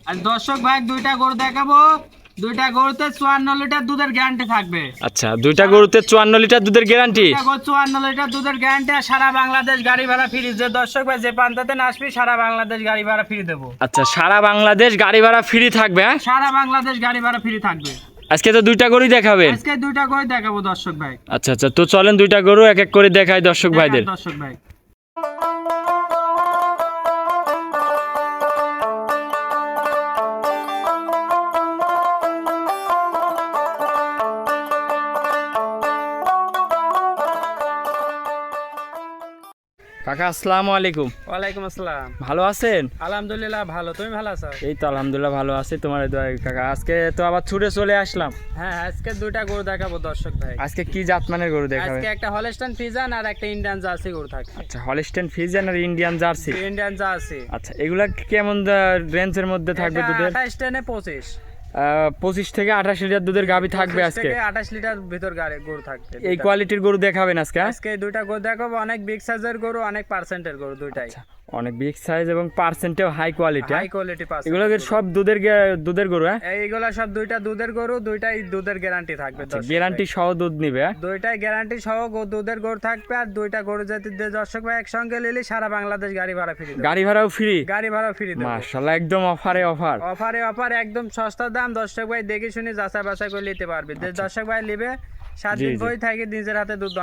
আর দর্শক ভাই দুইটা গরু দেখাবো, দুইটা গরুতে 54 লিটার দুধের গ্যারান্টি থাকবে। আচ্ছা, দুইটা গরুতে 54 লিটার দুধের গ্যারান্টি। 54 লিটার দুধের গ্যারান্টি আর সারা বাংলাদেশ গাড়ি ভাড়া ফ্রি। যে দর্শক ভাই যে প্রান্ততে আসবি সারা বাংলাদেশ গাড়ি ভাড়া ফ্রি দেবো। আচ্ছা, সারা বাংলাদেশ গাড়ি ভাড়া ফ্রি থাকবে। হ্যাঁ, সারা বাংলাদেশ গাড়ি ভাড়া ফ্রি থাকবে। আজকে তো দুইটা গরুই দেখাবেন। আজকে দুইটা গরু দেখাবো দর্শক ভাই। আচ্ছা আচ্ছা, তো চলেন দুইটা গরু এক এক করে দেখাই দর্শক ভাইদের। দর্শক ভাই কাকা আসসালামু আলাইকুম। ওয়ালাইকুম আসসালাম। ভালো আছেন? আলহামদুলিল্লাহ ভালো, তুমি ভালো আছো? এই তো আলহামদুলিল্লাহ ভালো আছি, তোমার দোয়ায় কাকা। আজকে তো আবার ছুটে চলে আসলাম। হ্যাঁ, আজকে দুইটা গরু দেখাবো দর্শক ভাই। আজকে কি জাতমানের গরু দেখাবেন? আজকে একটা হলস্টাইন ফ্রিজিয়ান আর একটা ইন্ডিয়ান জার্সি গরু থাকবে। আচ্ছা, হলস্টাইন ফ্রিজিয়ান আর ইন্ডিয়ান জার্সি। Indian jersey. আচ্ছা, এগুলা কেমন রেঞ্জের মধ্যে থাকবে দুধের? 28 টেনে 25। 25 থেকে 28 লিটার দুধের গাভী থাকবে আজকে। 28 লিটার ভিতর গরু থাকবে। এই কোয়ালিটির গরু দেখাবেন আজকে? আজকে দুইটা গরু দেখাবো, অনেক বিগ সাইজের গরু, অনেক পার্সেন্টের গরু দুইটাই। অনেক বিগ সাইজ এবং পার্সেন্টেও high quality. High quality percent. এগুলো সব দুধের গরু। হ্যাঁ, এইগুলা সব দুইটা দুধের গরু, দুইটাই দুধের গ্যারান্টি থাকবে। গ্যারান্টি সহ দুধ নিবে। দুইটাই গ্যারান্টি সহ দুধের গরু থাকবে। আর দুইটা গরু যদি দর্শক ভাই একসঙ্গে নিলে সারা বাংলাদেশ গাড়ি ভাড়া ফ্রি। গাড়ি ভাড়াও ফ্রি? গাড়ি ভাড়া ফ্রি দেব। মাশাআল্লাহ, একদম অফারে অফার। অফার একদম সস্তা দাম। দর্শক ভাই দেখে শুনে যাচাই বাছাই করে নিতে পারবে। যে দর্শক ভাই নেবে 7 দিন বই থাকে নিজের হাতে দুধ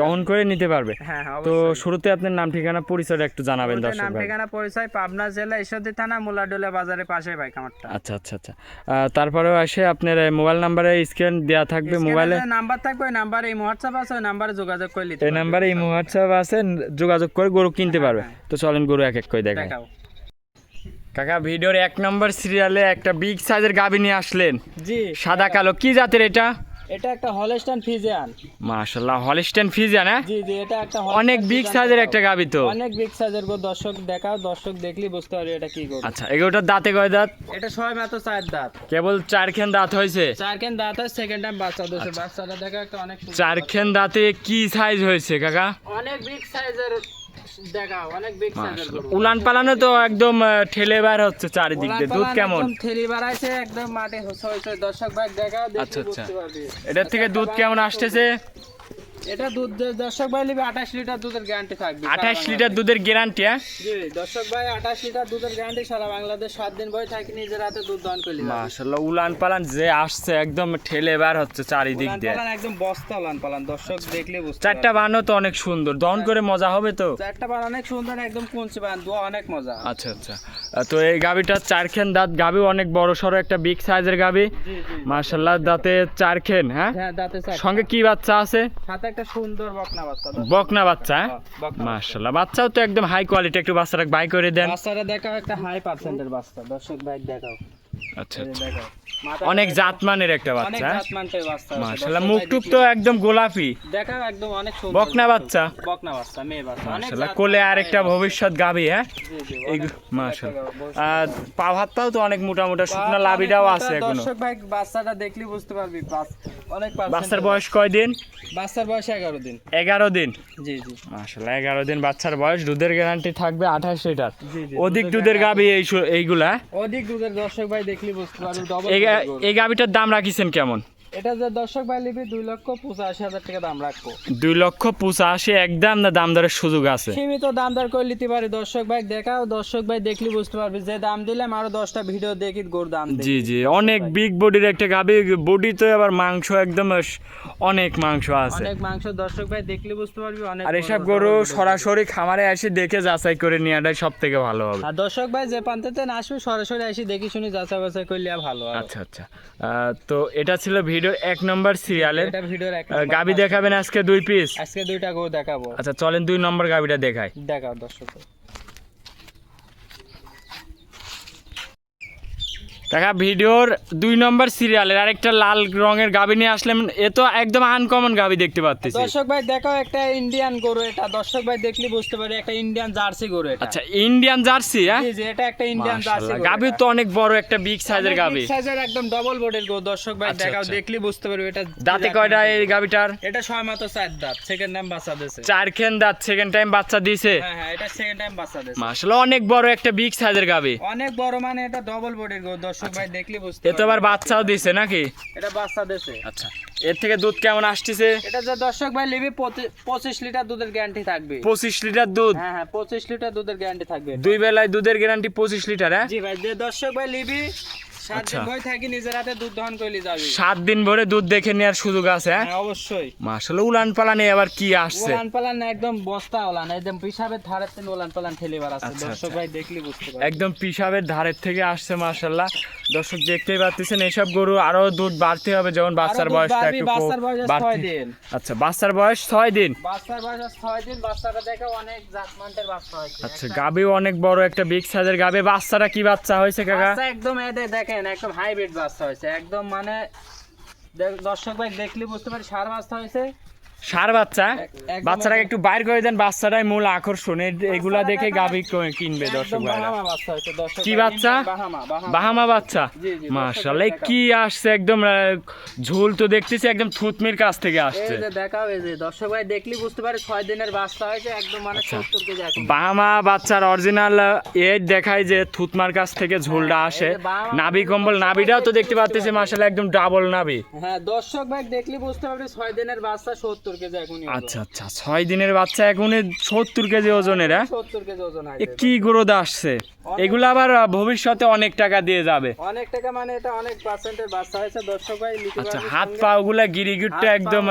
দহন করে নিতে পারবে। হ্যাঁ, তো শুরুতে আপনার নাম ঠিকানা পরিচয়টা একটু জানাবেন দর্শক ভাই। নাম ঠিকানা পরিচয় পাবনা জেলা ঈশ্বরদী থানা মুলাডোলা বাজারের পাশে ভাই খামারটা। আচ্ছা আচ্ছা আচ্ছা, তারপরেও আসে আপনার মোবাইল নাম্বারে স্ক্যান দেয়া থাকবে। মোবাইলে নাম্বার থাকবে, ওই নাম্বারে এই হোয়াটসঅ্যাপ আছে, ওই নাম্বারে যোগাযোগ করে নিতে এই নাম্বারে এই হোয়াটসঅ্যাপ আছে, যোগাযোগ করে গরু কিনতে পারবে। তো চলেন গরু এক এক করে দেখাও। কাকা, ভিডিওর 1 নম্বর সিরিয়ালে একটা বিগ সাইজের গাভী নিয়ে আসলেন। জি, সাদা কালো, কি জাতের এটা? এটা একটা হলস্টাইন ফ্রিজিয়ান। মাশাআল্লাহ, হলস্টাইন ফ্রিজিয়ান। হ্যাঁ, জি জি, এটা একটা অনেক বিগ সাইজের একটা গাভী তো। অনেক বিগ সাইজের গো। দর্শক দেখাও, দর্শক দেখলি বুঝতে পারবে এটা কি গরু। আচ্ছা, এগুলোটার দাঁতে কয় দাঁত? এটা সবাই মাত্র 4 দাঁত। কেবল 4 খেন দাঁত হয়েছে? 4 কেন দাঁত আছে, সেকেন্ড টাইম বাচ্চা দিয়েছে। বাচ্চাটা দেখা একটা অনেক 4 খেন দাঁতে কি সাইজ হয়েছে কাকা? অনেক বিগ সাইজের দেখাও, অনেক বিগ সাইজের গরু। উলান পালানো তো একদম ঠেলে বার হচ্ছে চারিদিক দিয়ে। দুধ কেমন? একদম থেলি বাড়াইছে, একদম মাঠে হচ্ছে। দর্শক ভাই দেখাও, আচ্ছা দেখলে আচ্ছা, বুঝতে পারবে। এটার থেকে দুধ কেমন আসতেছে? এটা দুধ দর্শক ভাই নিবে 28 লিটার দুধের গ্যারান্টি থাকবে। 28 লিটার দুধের গ্যারান্টি? হ্যাঁ, জি দর্শক ভাই, 28 লিটার দুধের গ্যারান্টি। সারা বাংলাদেশ 7 দিন বই থাকে নিজের হাতে দুধ দহন করে নিবে। মাশাআল্লাহ, উলান পালান যে আসছে একদম ঠেলে বার হচ্ছে চারিদিক দিয়ে। একদম বস্তা উলান পালান, দর্শক দেখলে বুঝতে পারবে। চারটা বানো তো অনেক সুন্দর, দহন করে মজা হবে তো। চারটা বান অনেক সুন্দর, একদম কুঞ্চি বান, দোয়া অনেক মজা। আচ্ছা আচ্ছা, তো এই গাবিটা 4 খেন দাঁত গাবি, অনেক বড় সড়ো একটা বিগ সাইজের গাবি। জি জি মাশাআল্লাহ, দাঁতে 4 খেন। হ্যাঁ, হ্যাঁ, দাঁতে চার। সঙ্গে কি বাচ্চা আছে? সাথে একটা সুন্দর বকনা বাচ্চা। বকনা বাচ্চা? বকনা মাশাআল্লাহ, বাচ্চাও তো একদম হাই কোয়ালিটি। একটু বাচ্চাটা বাই করে দেন। বাচ্চাটা দেখাও, একটা হাই পার্সেন্টের বাচ্চা। দর্শক ভাই দেখাও। আচ্ছা এই যে আচ্ছা, দেখাও। অনেক জাতমানের একটা অনেক বাচ্চা। জাতমানের বাচ্চা। মাশাআল্লাহ, মুখটুক তো একদম গোলাপি। দেখাও, একদম অনেক সুন্দর বকনা বাচ্চা? বকনা বাচ্চা, মেয়ে বাচ্চা। অনেক মাশাআল্লাহ, জাত কোলে মানে আর একটা ভবিষ্যৎ গাবি। হ্যাঁ, জি জি, এই অনেক মাশাআল্লাহ, একটা আর পাও হাতটাও তো অনেক মোটা মোটা, শুকনো লাভিটাও অনেক আছে মোটা। এখনো। দর্শক ভাই বাচ্চাটা দেখলি বুঝতে পারবি, অনেক বাচ্চার বয়স কয় দিন? বাচ্চার বয়স 11 দিন। 11 দিন? জি জি, মাশাআল্লাহ, 11 দিন বাচ্চার বয়স। দুধের গ্যারান্টি থাকবে 28 লিটার। জি জি, অধিক দুধের গাবি এইগুলা? অধিক দুধের। দর্শক ভাই দেখলি বুঝতে পারবি, ডবল। এই গাবিটার দাম রাখিছেন কেমন? এটা যে দর্শক ভাই লিবি 2,85,000 টাকা দাম রাখবো। 2,85,000 একদম, না দাম দরের সুযোগ আছে? সীমিত দাম দর করে নিতে পারি। দর্শক ভাই দেখাও, দর্শক ভাই দেখলি বুঝতে পারবি। যে দাম দিলাম আরো 10টা ভিডিও দেখি গোর দাম দিই। জি জি, অনেক বিগ বডির একটা গাবি। বডি তো আবার মাংস একদম অনেক মাংস আছে। অনেক মাংস। দর্শক ভাই দেখলি বুঝতে পারবি। অনেক আর এসব গরু সরাসরি খামারে এসে দেখে যাচাই করে নেওয়াটাই সব থেকে ভালো হবে। আর দর্শক ভাই যে প্রান্তেতে আসবে সরাসরি এসে দেখি শুনি যাচাই বাছাই করলে ভালো হবে। আচ্ছা আচ্ছা, তো এটা ছিল ভিডিওর 1 নম্বর সিরিয়ালের এটা ভিডিওর এক গাবি। দেখাবেন আজকে 2 পিস? আজকে 2টা গরু দেখাবো। আচ্ছা, চলেন 2 নম্বর গাবিটা দেখাই। দেখাও দর্শক। কাকা ভিডিওর 2 নম্বর সিরিয়ালের আরেকটা লাল রঙের গাবি নিয়ে আসলেন, এ তো একদম আনকমন গাবি দেখতে পাচ্ছি। দর্শক ভাই দেখো একটা ইন্ডিয়ান গরু, এটা দর্শক ভাই দেখলে বুঝতে পারে একটা ইন্ডিয়ান জার্সি গরু এটা। আচ্ছা ইন্ডিয়ান জার্সি, হ্যাঁ জি জি, এটা একটা ইন্ডিয়ান জার্সি গরু। গাবি তো অনেক বড় একটা বিগ সাইজের গাবি, বিগ সাইজের একদম ডবল বডির গরু। দর্শক ভাই দেখাও, দেখলে বুঝতে পারবে এটা দাঁতে কয়টা এই গাবিটার? এটা 6 মাত্র 4 দাঁত, সেকেন্ড টাইম বাচ্চা দিয়েছে। 4 খেন দাঁত, সেকেন্ড টাইম বাচ্চা দিয়েছে। হ্যাঁ হ্যাঁ, এটা সেকেন্ড টাইম বাচ্চা দিয়েছে। মাশাআল্লাহ অনেক বড় একটা বিগ সাইজের গাবি, অনেক বড়, মানে এটা ডবল বডির গরু। দর্শক ভাই দেখলে বুঝতে এ তো আবার বাচ্চাও দিছে নাকি? এটা বাচ্চা দিয়েছে। আচ্ছা এর থেকে দুধ কেমন আসতেছে? এটা যে দর্শক ভাই লিবি 25 লিটার দুধের গ্যারান্টি থাকবে। 25 লিটার দুধ? হ্যাঁ হ্যাঁ, 25 লিটার দুধের গ্যারান্টি থাকবে। 2 বেলায় দুধের গ্যারান্টি 25 লিটার, হ্যাঁ? জি ভাই, যে দর্শক ভাই লিবি 7 আচ্ছা। দিন ভয় থাকি নিজের হাতে দুধ দহন করে যাবে। 7 দিন ভরে দুধ দেখে নেওয়ার সুযোগ আছে, হ্যাঁ? হ্যাঁ অবশ্যই। মাশাআল্লাহ উলান পালানে আবার কি আসছে? ওলান পালান না, একদম বস্তা ওলান, একদম পিসাবের ধারের থেকে ওলান পালান ঠেলে বার আছে। আচ্ছা, দর্শক আচ্ছা। ভাই দেখলে বুঝতে পারবে। একদম পিসাবের ধারের থেকে আসছে মাশাআল্লাহ। দর্শক দেখতেই পাচ্ছেন এসব গরু আরো দুধ বাড়তে হবে যখন বাচ্চার বয়সটা একটু বাচ্চার বয়স 6 বাড়তে। দিন। আচ্ছা বাচ্চার বয়স 6 দিন। বাচ্চার বয়স 6 দিন, বাচ্চাটা দেখো অনেক জাতমানের বাচ্চা হয়েছে। আচ্ছা গাবিও অনেক বড় একটা বিগ সাইজের গাবি। বাচ্চাটা কি বাচ্চা হয়েছে কাকা? বাচ্চা একদম এদের দেখেন একদম হাইব্রিড বাচ্চা হয়েছে, একদম মানে দর্শক ভাই দেখলে বুঝতে পারি সার বাচ্চা হয়েছে। সার বাচ্চা? একদম বাচ্চাটাকে একটু বাইর করে দেন, বাচ্চাটাই মূল আকর্ষণ। এগুলা দেখে গাবি কিনবে দর্শক একদম ভাইরা। বাহামা বাচ্চা হয়েছে। দর্শক কি ভাই, বাচ্চা? বাহামা বাহামা বাচ্চা? জি, জি, মাশাআল্লাহ দর্শক ভাই কি আসছে একদম ঝুল তো দেখতেছি একদম থুতমির কাছ থেকে আসছে। এই যে দেখাও, এই যে দর্শক ভাই দেখলি বুঝতে পারে 6 দিনের বাচ্চা হয়েছে, একদম মানে 70 কেজি এখন। বাহামা বাচ্চার অরিজিনাল এর দেখায় যে থুতমার কাছ থেকে ঝুলটা আসে। এই যে বাহামা নাভি কম্বল, নাভিটাও তো দেখতে পাচ্তেছি মাশাআল্লাহ একদম ডাবল নাভি। হ্যাঁ দর্শক ভাই দেখলি বুঝতে পারবে 6 দিনের বাচ্চা 70 কেজি এখনই। আচ্ছা আচ্ছা 6 দিনের বাচ্চা এখনই 70 কেজি ওজনের, হ্যাঁ? 70 কেজি ওজন হয়। এ কি গ্রোথ আসছে? এগুলো আবার ভবিষ্যতে অনেক টাকা দিয়ে যাবে। অনেক টাকা, মানে এটা অনেক পার্সেন্টের বাচ্চা হয়েছে। দর্শক ভাই লিখে আচ্ছা পারবে হাত সঙ্গে। পা ওগুলা গিরিগিটটা একদম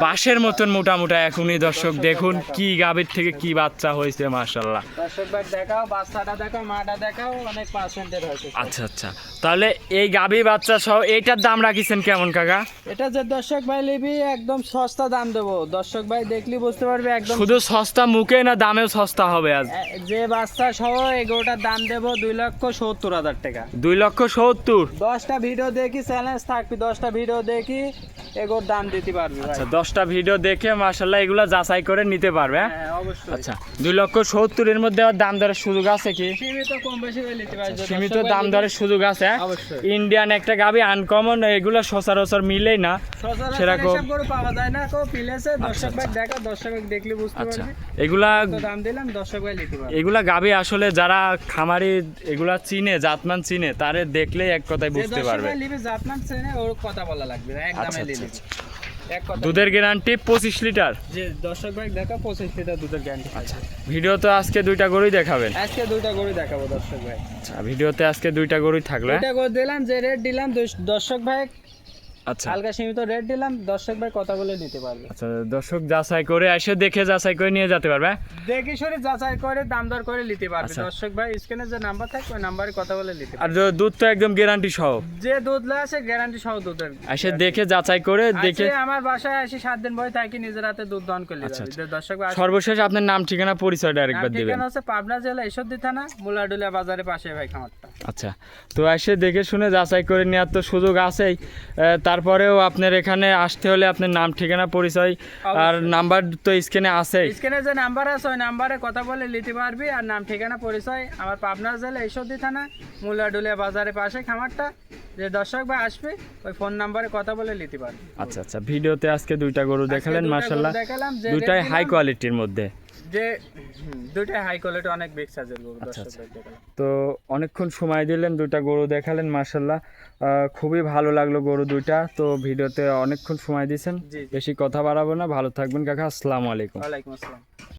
বাঁশের মতন মোটা মোটা এখনই। দর্শক দেখুন কি গাভীর থেকে কি বাচ্চা হয়েছে মাশাআল্লাহ। দর্শক ভাই দেখাও, বাচ্চাটা দেখাও, মাটা দেখাও, অনেক পার্সেন্টের হয়েছে। আচ্ছা আচ্ছা তাহলে এই গাভী বাচ্চা সহ এইটার দাম রাখিছেন কেমন কাকা? এটা যে দর্শক ভাই লিবি একদম সস্তা দাম দেবো। দর্শক ভাই দেখলি বুঝতে পারবে একদম শুধু সস্তা মুখে না দামেও সস্তা হবে আজ? যে বাচ্চা সহ এগুলোটার দাম দেবো 2,70,000 টাকা। 2,70,000? 10টা ভিডিও দেখি, চ্যালেঞ্জ থাকবি, 10টা ভিডিও দেখি এগুলোর দাম দিতে পারবি ভাই। আচ্ছা 10টা ভিডিও দেখে মাশাআল্লাহ এগুলা যাচাই করে নিতে পারবে, হ্যাঁ? হ্যাঁ অবশ্যই। আচ্ছা 2,70,000 এর মধ্যে আর দাম দরের সুযোগ আছে কি? সীমিত কম বেশি হয়ে নিতে পারবে। সীমিত দাম দরের সুযোগ আছে, হ্যাঁ? অবশ্যই। ইন্ডিয়ান একটা গাভী আনকমন, এগুলো সচরাচর মিলেই না সচরাচর সেরকম। এসব গরু পাওয়া যায় না, কেউ পিলেছে। দর্শক ভাই দেখা, দর্শক ভাই দেখলে বুঝতে আচ্ছা পারবি। এগুলা তো দাম দিলাম, দর্শক ভাই নিতে পারবে। এগুলা গাভী আসলে যারা খামারি এগুলা চিনে, জাতমান চিনে, তারে দেখলেই এক কথায় যে বুঝতে দর্শক পারবে। ভাই লিবে জাতমান চেনে, ওর কথা বলা লাগবে না, একদমই আচ্ছা, লিবে। আচ্ছা, এক কথা। দুধের গ্যারান্টি 25 লিটার। যে দর্শক ভাই দেখা 25 লিটার দুধের গ্যারান্টি। আচ্ছা ভিডিও তো আজকে 2টা গরুই দেখাবেন? আজকে 2টা গরু দেখাবো দর্শক ভাই। আচ্ছা ভিডিওতে আজকে 2টা গরুই থাকলো, হ্যাঁ? 2টা গরু দিলাম, যে রেট দিলাম দর্শক ভাই আচ্ছা হালকা সীমিত রেট দিলাম, দর্শক ভাই কথা বলে নিতে পারবে। আচ্ছা দর্শক যাচাই করে এসে দেখে যাচাই করে নিয়ে যেতে পারবে, হ্যাঁ? দেখি শুনে যাচাই করে দাম দর করে নিতে পারবে। আচ্ছা। দর্শক ভাই স্ক্রিনে যে নাম্বার থাকে ওই নাম্বারে কথা বলে নিতে আর পারবে। দুধ তো একদম গ্যারান্টি সহ। যে দুধ লয় আছে গ্যারান্টি সহ দুধের। এসে দেখে যাচাই করে দেখে। আজকে আমার বাসায় আসি 7 দিন ভয় থাকি, নিজের হাতে দুধ দহন করে আচ্ছা, যাবে। যে দর্শক ভাই সর্বশেষ আপনার নাম ঠিকানা পরিচয়টা আরেকবার দিবেন। ঠিকানা হচ্ছে পাবনা জেলা ঈশ্বরদী থানা, মুলাডুলিয়া বাজারের পাশে ভাই খামারটা। আচ্ছা তো এসে দেখে শুনে যাচাই করে নেওয়ার তো সুযোগ আছেই। তারপরেও আপনার এখানে আসতে হলে আপনার নাম ঠিকানা পরিচয় আর নাম্বার তো স্ক্রিনে আছেই। স্ক্রিনে যে নাম্বার আছে ওই নাম্বারে কথা বলে নিতে পারবি। আর নাম ঠিকানা পরিচয় আমার পাবনা জেলা ঈশ্বরদী থানা, মুলাডুলিয়া বাজারের পাশে খামারটা। যে দর্শক ভাই আসবে ওই ফোন নাম্বারে কথা বলে নিতে পারবি। আচ্ছা আচ্ছা ভিডিওতে আজকে 2টা গরু দেখালেন দুইটা গরু মাশাআল্লাহ, দেখালাম, যে দুটাই রেট হাই দিলাম, কোয়ালিটির মধ্যে। যে দুইটাই হাই কোয়ালিটি, অনেক বিগ সাইজের গরু। আচ্ছা, দর্শক আচ্ছা। ভাই দেখালাম। তো অনেকক্ষণ সময় দিলেন, 2টা গরু দেখালেন মাশাআল্লাহ, খুবই ভালো লাগলো গরু 2টা। তো ভিডিওতে অনেকক্ষণ সময় দিয়েছেন, জি, জি। বেশি কথা বাড়াবো না, ভালো থাকবেন কাকা, আসসালামু আলাইকুম। ওয়ালাইকুম আসসালাম।